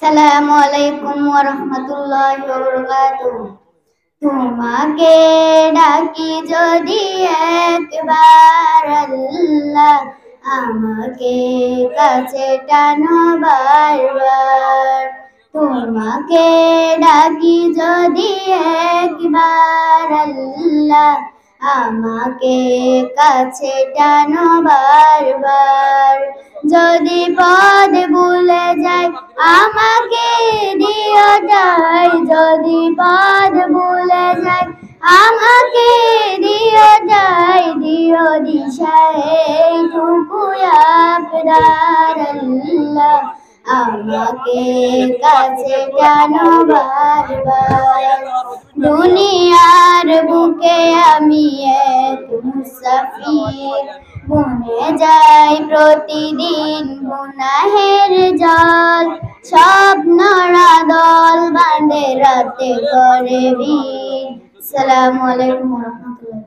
আসসালামু আলাইকুম ওয়া রাহমাতুল্লাহি ওয়া বারাকাতুহু। তোমাকে ডাকি যদি একবার আল্লাহ, আমাকে কাছে টানো বারবার। তোমাকে ডাকি যদি একবার আল্লাহ, আমাকে কাছে টানো বারবার। যদি পথ ভুলে যাই আমাকে দিও ঠাই, যদি পথ ভুলে যাই আমাকে দিও ঠাই, দিও দিশা এইটুকু আবদার আল্লাহ, আমাকে কাছে টানো বারবার। দুনিয়ার বুকে আমি এক মুসাফির, বনে যাই প্রতিদিন গুনাহের জল। স্বপ্নরা দল বাঁধে রাতে করে ভিড়। আসসালামু আলাইকুম ওয়া রাহমাতুল্লাহ।